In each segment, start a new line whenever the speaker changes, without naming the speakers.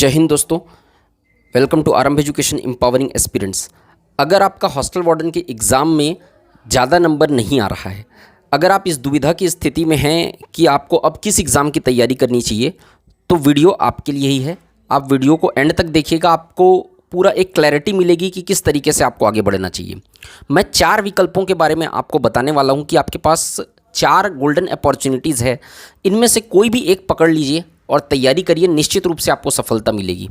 जय हिंद दोस्तों, welcome to आरंभ एजुकेशन एम्पावरिंग एस्पिरेंट्स। अगर आपका हॉस्टल वार्डन के एग्ज़ाम में ज़्यादा नंबर नहीं आ रहा है, अगर आप इस दुविधा की स्थिति में हैं कि आपको अब किस एग्ज़ाम की तैयारी करनी चाहिए, तो वीडियो आपके लिए ही है। आप वीडियो को एंड तक देखिएगा, आपको पूरा एक क्लैरिटी मिलेगी कि किस तरीके से आपको आगे बढ़ना चाहिए। मैं 4 विकल्पों के बारे में आपको बताने वाला हूँ कि आपके पास 4 गोल्डन अपॉर्चुनिटीज़ है, इनमें से कोई भी एक पकड़ लीजिए और तैयारी करिए, निश्चित रूप से आपको सफलता मिलेगी।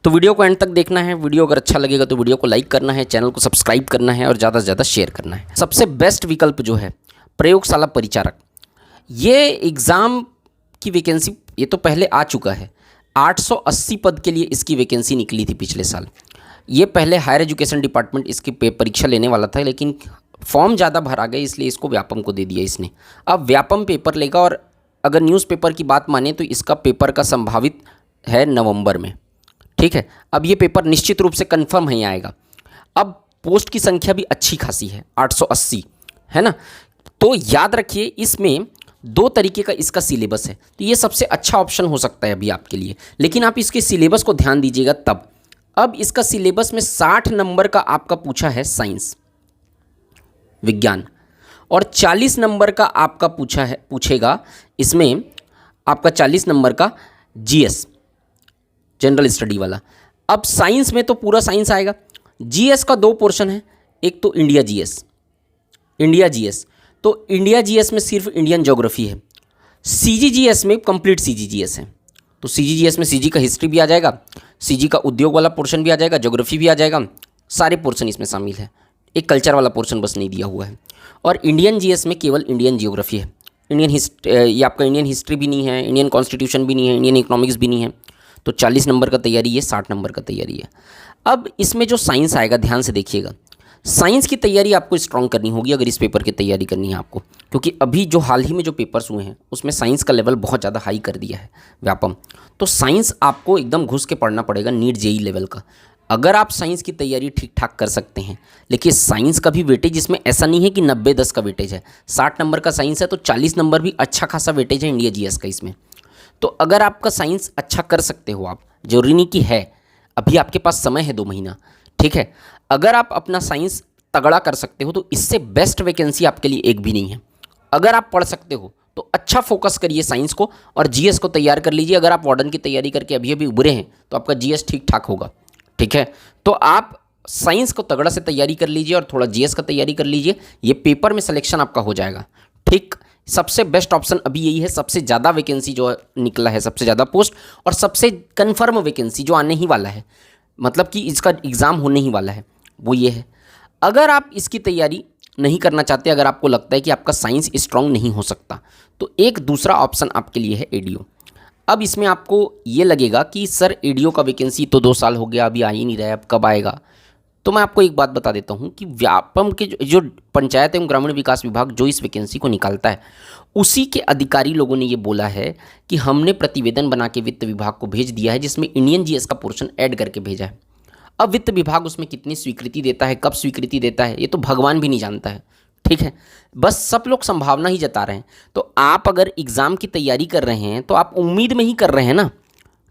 तो वीडियो को एंड तक देखना है। वीडियो अगर अच्छा लगेगा तो वीडियो को लाइक करना है, चैनल को सब्सक्राइब करना है और ज़्यादा से ज़्यादा शेयर करना है। सबसे बेस्ट विकल्प जो है प्रयोगशाला परिचारक, ये एग्ज़ाम की वैकेंसी ये तो पहले आ चुका है। 880 पद के लिए इसकी वैकेंसी निकली थी पिछले साल। ये पहले हायर एजुकेशन डिपार्टमेंट इसकी परीक्षा लेने वाला था, लेकिन फॉर्म ज़्यादा भरा गए इसलिए इसको व्यापम को दे दिया इसने। अब व्यापम पेपर लेगा और अगर न्यूज़पेपर की बात माने तो इसका पेपर का संभावित है नवंबर में। ठीक है, अब ये पेपर निश्चित रूप से कंफर्म ही आएगा। अब पोस्ट की संख्या भी अच्छी खासी है, 880 है ना। तो याद रखिए, इसमें 2 तरीके का इसका सिलेबस है, तो ये सबसे अच्छा ऑप्शन हो सकता है अभी आपके लिए। लेकिन आप इसके सिलेबस को ध्यान दीजिएगा तब। अब इसका सिलेबस में 60 नंबर का आपका पूछा है साइंस विज्ञान, और 40 नंबर का आपका पूछेगा इसमें आपका 40 नंबर का जीएस जनरल स्टडी वाला। अब साइंस में तो पूरा साइंस आएगा। जीएस का 2 पोर्शन है, एक तो इंडिया जीएस, तो इंडिया जीएस में सिर्फ इंडियन ज्योग्राफी है। सीजीजीएस में कंप्लीट सीजीजीएस है, तो सीजीजीएस में सीजी का हिस्ट्री भी आ जाएगा, सीजी का उद्योग वाला पोर्शन भी आ जाएगा, ज्योग्राफी भी आ जाएगा, सारे पोर्शन इसमें शामिल है। एक कल्चर वाला पोर्शन बस नहीं दिया हुआ है। और इंडियन जीएस में केवल इंडियन जियोग्राफी है, ये आपका इंडियन हिस्ट्री भी नहीं है, इंडियन कॉन्स्टिट्यूशन भी नहीं है, इंडियन इकोनॉमिक्स भी नहीं है। तो 40 नंबर का तैयारी है, 60 नंबर का तैयारी है। अब इसमें जो साइंस आएगा, ध्यान से देखिएगा, साइंस की तैयारी आपको स्ट्रॉन्ग करनी होगी अगर इस पेपर की तैयारी करनी है आपको, क्योंकि अभी जो हाल ही में जो पेपर्स हुए हैं उसमें साइंस का लेवल बहुत ज़्यादा हाई कर दिया है व्यापम। तो साइंस आपको एकदम घुस के पढ़ना पड़ेगा, नीट जेई लेवल का। अगर आप साइंस की तैयारी ठीक ठाक कर सकते हैं, लेकिन साइंस का भी वेटेज इसमें ऐसा नहीं है कि 90-10 का वेटेज है। 60 नंबर का साइंस है तो 40 नंबर भी अच्छा खासा वेटेज है इंडिया जीएस का इसमें। तो अगर आपका साइंस अच्छा कर सकते हो आप, जरूरी नहीं कि है, अभी आपके पास समय है 2 महीना, ठीक है। अगर आप अपना साइंस तगड़ा कर सकते हो तो इससे बेस्ट वैकेंसी आपके लिए एक भी नहीं है। अगर आप पढ़ सकते हो तो अच्छा फोकस करिए साइंस को और जीएस को तैयार कर लीजिए। अगर आप वार्डन की तैयारी करके अभी अभी उभरे हैं तो आपका जीएस ठीक ठाक होगा, ठीक है। तो आप साइंस को तगड़ा से तैयारी कर लीजिए और थोड़ा जीएस का तैयारी कर लीजिए, ये पेपर में सिलेक्शन आपका हो जाएगा, ठीक। सबसे बेस्ट ऑप्शन अभी यही है। सबसे ज़्यादा वैकेंसी जो निकला है, सबसे ज़्यादा पोस्ट और सबसे कन्फर्म वैकेंसी जो आने ही वाला है, मतलब कि इसका एग्ज़ाम होने ही वाला है, वो ये है। अगर आप इसकी तैयारी नहीं करना चाहते, अगर आपको लगता है कि आपका साइंस स्ट्रांग नहीं हो सकता, तो एक दूसरा ऑप्शन आपके लिए है एडीओ। अब इसमें आपको ये लगेगा कि सर एडीओ का वैकेंसी तो 2 साल हो गया, अभी आ ही नहीं रहा है, अब कब आएगा। तो मैं आपको एक बात बता देता हूँ कि व्यापम के जो पंचायत एवं ग्रामीण विकास विभाग जो इस वैकेंसी को निकालता है, उसी के अधिकारी लोगों ने ये बोला है कि हमने प्रतिवेदन बना के वित्त विभाग को भेज दिया है, जिसमें इंडियन जीएस का पोर्शन ऐड करके भेजा है। अब वित्त विभाग उसमें कितनी स्वीकृति देता है, कब स्वीकृति देता है, ये तो भगवान भी नहीं जानता है, ठीक है। बस सब लोग संभावना ही जता रहे हैं। तो आप अगर एग्ज़ाम की तैयारी कर रहे हैं तो आप उम्मीद में ही कर रहे हैं ना,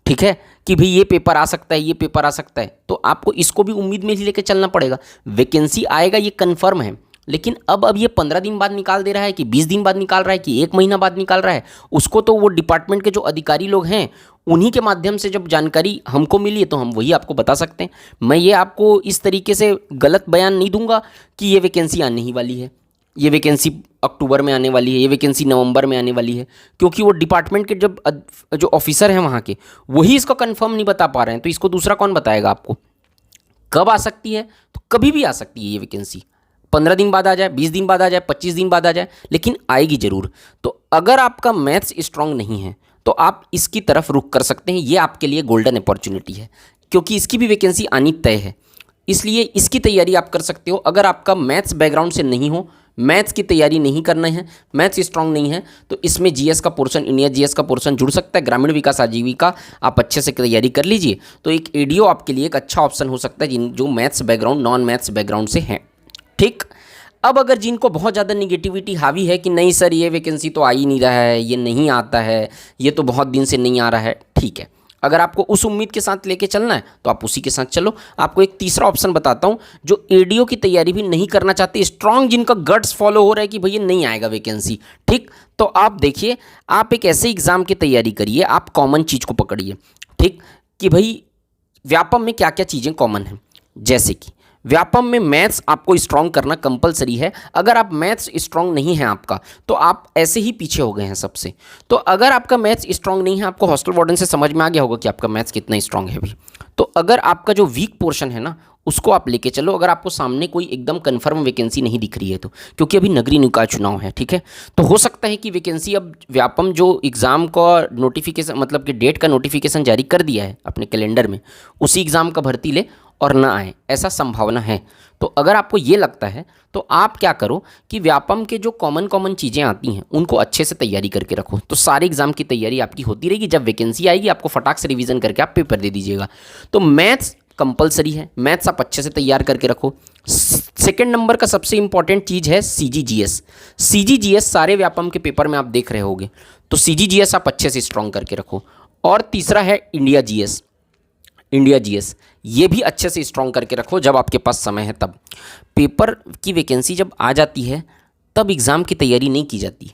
ठीक है, कि भाई ये पेपर आ सकता है, ये पेपर आ सकता है, तो आपको इसको भी उम्मीद में ही लेके चलना पड़ेगा। वैकेंसी आएगा ये कन्फर्म है, लेकिन अब ये 15 दिन बाद निकाल दे रहा है कि 20 दिन बाद निकाल रहा है कि 1 महीना बाद निकाल रहा है, उसको तो वो डिपार्टमेंट के जो अधिकारी लोग हैं उन्हीं के माध्यम से जब जानकारी हमको मिली है तो हम वही आपको बता सकते हैं। मैं ये आपको इस तरीके से गलत बयान नहीं दूंगा कि ये वैकेंसी आने ही वाली है, ये वैकेंसी अक्टूबर में आने वाली है, ये वैकेंसी नवंबर में आने वाली है, क्योंकि वो डिपार्टमेंट के जो ऑफिसर हैं वहाँ के, वही इसको कंफर्म नहीं बता पा रहे हैं। तो इसको दूसरा कौन बताएगा आपको कब आ सकती है? तो कभी भी आ सकती है ये वैकेंसी, 15 दिन बाद आ जाए, 20 दिन बाद आ जाए, 25 दिन बाद आ जाए, लेकिन आएगी ज़रूर। तो अगर आपका मैथ्स स्ट्रांग नहीं है तो आप इसकी तरफ रुख कर सकते हैं। ये आपके लिए गोल्डन अपॉर्चुनिटी है, क्योंकि इसकी भी वैकेंसी आनी तय है, इसलिए इसकी तैयारी आप कर सकते हो। अगर आपका मैथ्स बैकग्राउंड से नहीं हो, मैथ्स की तैयारी नहीं करना है, मैथ्स स्ट्रांग नहीं है, तो इसमें जीएस का पोर्शन, इंडिया जीएस का पोर्शन जुड़ सकता है। ग्रामीण विकास आजीविका आप अच्छे से तैयारी कर लीजिए, तो एक एडीओ आपके लिए एक अच्छा ऑप्शन हो सकता है जो maths background, non maths background से हैं, ठीक। अब अगर जिनको बहुत ज़्यादा निगेटिविटी हावी है कि नहीं सर ये वैकेंसी तो आ ही नहीं रहा है, ये नहीं आता है, ये तो बहुत दिन से नहीं आ रहा है, ठीक है, अगर आपको उस उम्मीद के साथ लेके चलना है तो आप उसी के साथ चलो। आपको एक तीसरा ऑप्शन बताता हूँ, जो एडीओ की तैयारी भी नहीं करना चाहते, स्ट्रांग जिनका गट्स फॉलो हो रहा है कि भैया नहीं आएगा वैकेंसी, ठीक, तो आप देखिए, आप एक ऐसे एग्जाम की तैयारी करिए, आप कॉमन चीज़ को पकड़िए, ठीक, कि भाई व्यापम में क्या क्या चीज़ें कॉमन हैं। जैसे कि व्यापम में मैथ्स आपको स्ट्रांग करना कंपलसरी है। अगर आप मैथ्स स्ट्रांग नहीं है आपका, तो आप ऐसे ही पीछे हो गए हैं सबसे। तो अगर आपका मैथ्स स्ट्रांग नहीं है, आपको हॉस्टल वार्डन से समझ में आ गया होगा कि आपका मैथ्स कितना स्ट्रांग है अभी। तो अगर आपका जो वीक पोर्शन है ना, उसको आप लेके चलो। अगर आपको सामने कोई एकदम कंफर्म वैकेंसी नहीं दिख रही है तो, क्योंकि अभी नगरीय निकाय चुनाव है, ठीक है, तो हो सकता है कि वैकेंसी अब व्यापम जो एग्ज़ाम का नोटिफिकेशन, मतलब कि डेट का नोटिफिकेशन जारी कर दिया है अपने कैलेंडर में, उसी एग्ज़ाम का भर्ती ले और ना आए, ऐसा संभावना है। तो अगर आपको ये लगता है तो आप क्या करो कि व्यापम के जो कॉमन चीज़ें आती हैं उनको अच्छे से तैयारी करके रखो, तो सारे एग्जाम की तैयारी आपकी होती रहेगी। जब वैकेंसी आएगी आपको फटाक से रिवीजन करके आप पेपर दे दीजिएगा। तो मैथ्स कंपलसरी है, मैथ्स आप अच्छे से तैयार करके रखो। सेकेंड नंबर का सबसे इंपॉर्टेंट चीज़ है सीजीजीएस। सीजीजीएस सारे व्यापम के पेपर में आप देख रहे होंगे, तो सीजीजीएस आप अच्छे से स्ट्रॉन्ग करके रखो। और तीसरा है इंडिया जीएस। इंडिया जीएस ये भी अच्छे से स्ट्रॉन्ग करके रखो, जब आपके पास समय है तब। पेपर की वैकेंसी जब आ जाती है तब एग्ज़ाम की तैयारी नहीं की जाती।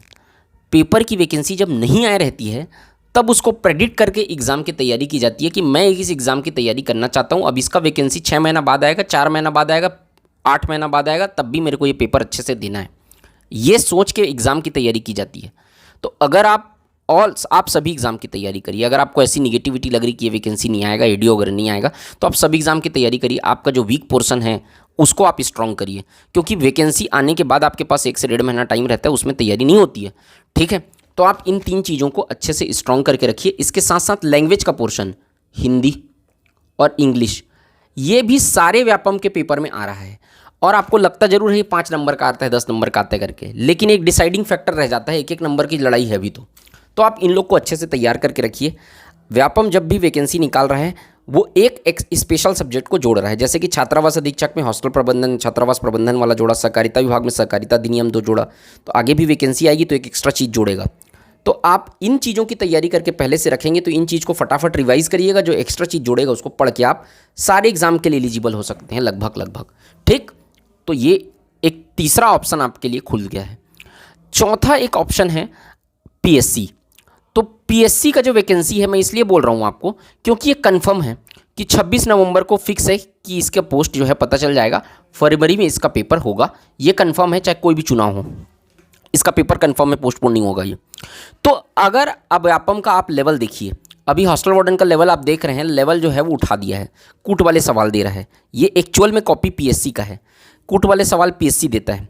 पेपर की वैकेंसी जब नहीं आ रहती है तब उसको प्रेडिक्ट करके एग्ज़ाम की तैयारी की जाती है कि मैं इस एग्ज़ाम की तैयारी करना चाहता हूँ, अब इसका वैकेंसी 6 महीना बाद आएगा, 4 महीना बाद आएगा, 8 महीना बाद आएगा, तब भी मेरे को ये पेपर अच्छे से देना है। ये सोच के एग्ज़ाम की तैयारी की जाती है। तो अगर आप सभी एग्ज़ाम की तैयारी करिए। अगर आपको ऐसी निगेटिविटी लग रही कि ये वैकेंसी नहीं आएगा, एडीओ अगर नहीं आएगा, तो आप सभी एग्ज़ाम की तैयारी करिए। आपका जो वीक पोर्शन है उसको आप स्ट्रॉन्ग करिए, क्योंकि वैकेंसी आने के बाद आपके पास 1 से 1.5 महीना टाइम रहता है, उसमें तैयारी नहीं होती है, ठीक है। तो आप इन 3 चीज़ों को अच्छे से स्ट्रॉन्ग करके रखिए। इसके साथ साथ लैंग्वेज का पोर्शन, हिंदी और इंग्लिश, ये भी सारे व्यापम के पेपर में आ रहा है। और आपको लगता जरूर है 5 नंबर का आता है, 10 नंबर का आता है करके, लेकिन एक डिसाइडिंग फैक्टर रह जाता है, 1-1 नंबर की लड़ाई है अभी तो आप इन लोग को अच्छे से तैयार करके रखिए। व्यापम जब भी वैकेंसी निकाल रहा है वो एक स्पेशल सब्जेक्ट को जोड़ रहा है, जैसे कि छात्रावास अधीक्षक में हॉस्टल प्रबंधन, छात्रावास प्रबंधन वाला जोड़ा, सहकारिता विभाग में सहकारिता अधिनियम 2 जोड़ा, तो आगे भी वैकेंसी आएगी तो एक एक्स्ट्रा चीज़ जोड़ेगा। तो आप इन चीज़ों की तैयारी करके पहले से रखेंगे तो इन चीज़ को फटाफट रिवाइज करिएगा, जो एक्स्ट्रा चीज़ जोड़ेगा उसको पढ़ के आप सारे एग्जाम के लिए एलिजिबल हो सकते हैं लगभग, ठीक। तो ये एक तीसरा ऑप्शन आपके लिए खुल गया है। चौथा एक ऑप्शन है पीएससी। तो पीएससी का जो वैकेंसी है, मैं इसलिए बोल रहा हूँ आपको क्योंकि ये कंफर्म है कि 26 नवंबर को फिक्स है कि इसका पोस्ट जो है पता चल जाएगा, फरवरी में इसका पेपर होगा, ये कंफर्म है, चाहे कोई भी चुनाव हो, इसका पेपर कंफर्म है, पोस्टपोन नहीं होगा ये। तो अगर अब व्यापम का आप लेवल देखिए, अभी हॉस्टल वार्डन का लेवल आप देख रहे हैं, लेवल जो है वो उठा दिया है, कूट वाले सवाल दे रहा है, ये एक्चुअल में कॉपी पीएससी का है, कूट वाले सवाल पीएससी देता है।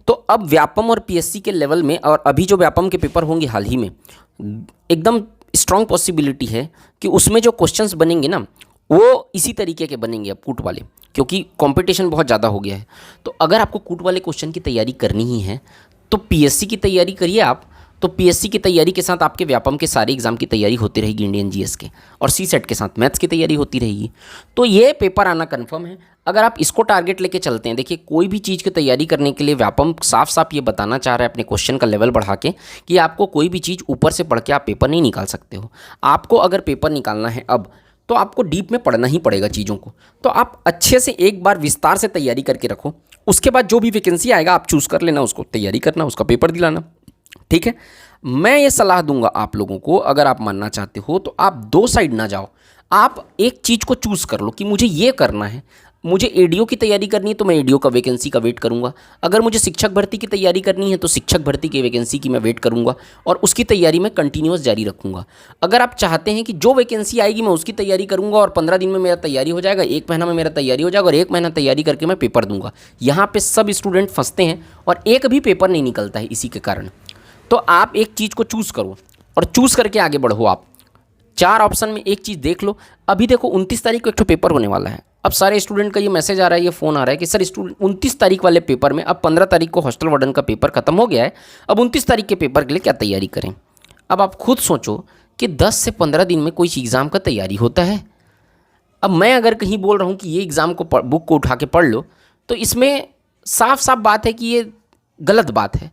तो अब व्यापम और पीएससी के लेवल में, और अभी जो व्यापम के पेपर होंगे हाल ही में, एकदम स्ट्रॉन्ग पॉसिबिलिटी है कि उसमें जो क्वेश्चंस बनेंगे ना वो इसी तरीके के बनेंगे अब कूट वाले, क्योंकि कंपटीशन बहुत ज़्यादा हो गया है। तो अगर आपको कूट वाले क्वेश्चन की तैयारी करनी ही है तो पीएससी की तैयारी करिए आप। तो पीएससी की तैयारी के साथ आपके व्यापम के सारे एग्जाम की तैयारी होती रहेगी, इंडियन जीएस के, और सीसेट के साथ मैथ्स की तैयारी होती रहेगी। तो ये पेपर आना कन्फर्म है। अगर आप इसको टारगेट लेके चलते हैं, देखिए कोई भी चीज़ की तैयारी करने के लिए व्यापम साफ साफ ये बताना चाह रहा है अपने क्वेश्चन का लेवल बढ़ा के कि आपको कोई भी चीज़ ऊपर से पढ़ के आप पेपर नहीं निकाल सकते हो। आपको अगर पेपर निकालना है अब, तो आपको डीप में पढ़ना ही पड़ेगा चीज़ों को। तो आप अच्छे से एक बार विस्तार से तैयारी करके रखो, उसके बाद जो भी वैकेंसी आएगा आप चूज़ कर लेना, उसको तैयारी करना, उसका पेपर दिलाना, ठीक है। मैं ये सलाह दूंगा आप लोगों को, अगर आप मानना चाहते हो तो आप 2 साइड ना जाओ, आप एक चीज़ को चूज़ कर लो कि मुझे ये करना है। मुझे एडीओ की तैयारी करनी है तो मैं एडीओ का वैकेंसी का वेट करूंगा, अगर मुझे शिक्षक भर्ती की तैयारी करनी है तो शिक्षक भर्ती की वैकेंसी की मैं वेट करूंगा और उसकी तैयारी मैं कंटिन्यूअस जारी रखूंगा। अगर आप चाहते हैं कि जो वैकेंसी आएगी मैं उसकी तैयारी करूंगा और 15 दिन में मेरा तैयारी हो जाएगा, 1 महीना में मेरा तैयारी हो जाएगा और 1 महीना तैयारी करके मैं पेपर दूंगा, यहाँ पर सब स्टूडेंट फंसते हैं और एक भी पेपर नहीं निकलता है इसी के कारण। तो आप एक चीज़ को चूज़ करो और चूज़ करके आगे बढ़ो। आप 4 ऑप्शन में एक चीज़ देख लो। अभी देखो 29 तारीख को एक पेपर होने वाला है, अब सारे स्टूडेंट का ये मैसेज आ रहा है, ये फ़ोन आ रहा है कि सर स्टूडेंट 29 तारीख वाले पेपर में, अब 15 तारीख को हॉस्टल वार्डन का पेपर खत्म हो गया है, अब 29 तारीख के पेपर के लिए क्या तैयारी करें। अब आप खुद सोचो कि 10 से 15 दिन में कोई एग्ज़ाम का तैयारी होता है। अब मैं अगर कहीं बोल रहा हूँ कि ये एग्ज़ाम को बुक को उठा के पढ़ लो, तो इसमें साफ साफ बात है कि ये गलत बात है,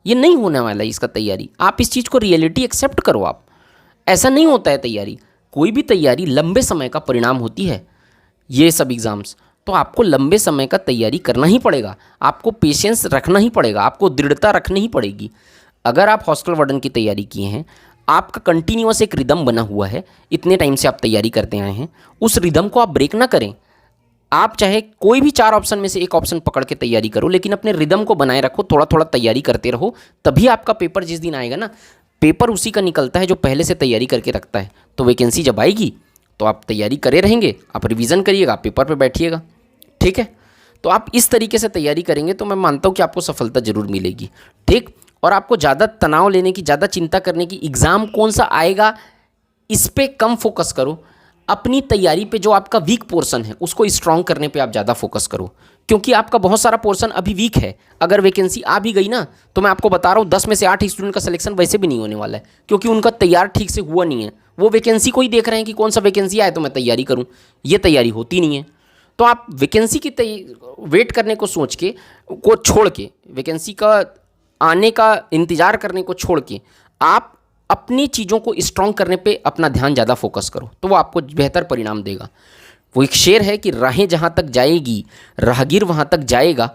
ये नहीं होने वाला है इसका तैयारी। आप इस चीज़ को रियलिटी एक्सेप्ट करो। आप ऐसा नहीं होता है तैयारी। कोई भी तैयारी लंबे समय का परिणाम होती है, ये सब एग्ज़ाम्स, तो आपको लंबे समय का तैयारी करना ही पड़ेगा, आपको पेशेंस रखना ही पड़ेगा, आपको दृढ़ता रखनी ही पड़ेगी। अगर आप हॉस्टल वार्डन की तैयारी किए हैं, आपका कंटिन्यूअस एक रिदम बना हुआ है, इतने टाइम से आप तैयारी करते आए हैं, उस रिदम को आप ब्रेक ना करें। आप चाहे कोई भी 4 ऑप्शन में से एक ऑप्शन पकड़ के तैयारी करो, लेकिन अपने रिदम को बनाए रखो, थोड़ा थोड़ा तैयारी करते रहो, तभी आपका पेपर जिस दिन आएगा ना, पेपर उसी का निकलता है जो पहले से तैयारी करके रखता है। तो वैकेंसी जब आएगी तो आप तैयारी करे रहेंगे, आप रिवीजन करिएगा, आप पेपर पे बैठिएगा, ठीक है। तो आप इस तरीके से तैयारी करेंगे तो मैं मानता हूँ कि आपको सफलता जरूर मिलेगी, ठीक। और आपको ज़्यादा तनाव लेने की, ज़्यादा चिंता करने की, एग्ज़ाम कौन सा आएगा इस पे कम फोकस करो। अपनी तैयारी पे जो आपका वीक पोर्शन है उसको स्ट्रॉन्ग करने पे आप ज़्यादा फोकस करो, क्योंकि आपका बहुत सारा पोर्शन अभी वीक है। अगर वैकेंसी आ भी गई ना, तो मैं आपको बता रहा हूँ 10 में से 8 स्टूडेंट का सिलेक्शन वैसे भी नहीं होने वाला है, क्योंकि उनका तैयार ठीक से हुआ नहीं है। वो वैकेंसी को ही देख रहे हैं कि कौन सा वैकेंसी आए तो मैं तैयारी करूँ, ये तैयारी होती नहीं है। तो आप वैकेंसी की वेट करने को सोच के, को छोड़ के, वैकेंसी का आने का इंतज़ार करने को छोड़ के, आप अपनी चीज़ों को स्ट्रॉन्ग करने पे अपना ध्यान ज़्यादा फोकस करो, तो वो आपको बेहतर परिणाम देगा। वो एक शेर है कि राहें जहाँ तक जाएगी राहगीर वहाँ तक जाएगा,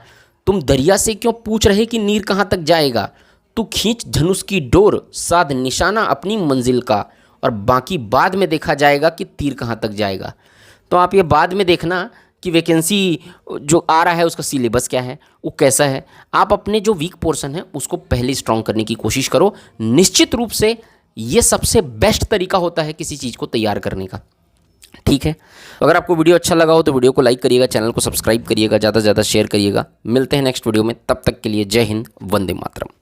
तुम दरिया से क्यों पूछ रहे कि नीर कहाँ तक जाएगा, तू खींच धनुष की डोर साध निशाना अपनी मंजिल का, और बाकी बाद में देखा जाएगा कि तीर कहाँ तक जाएगा। तो आप ये बाद में देखना कि वैकेंसी जो आ रहा है उसका सिलेबस क्या है, वो कैसा है। आप अपने जो वीक पोर्शन है उसको पहले स्ट्रॉन्ग करने की कोशिश करो। निश्चित रूप से ये सबसे बेस्ट तरीका होता है किसी चीज़ को तैयार करने का, ठीक है। अगर आपको वीडियो अच्छा लगा हो तो वीडियो को लाइक करिएगा, चैनल को सब्सक्राइब करिएगा, ज़्यादा से ज़्यादा शेयर करिएगा। मिलते हैं नेक्स्ट वीडियो में, तब तक के लिए जय हिंद, वंदे मातरम।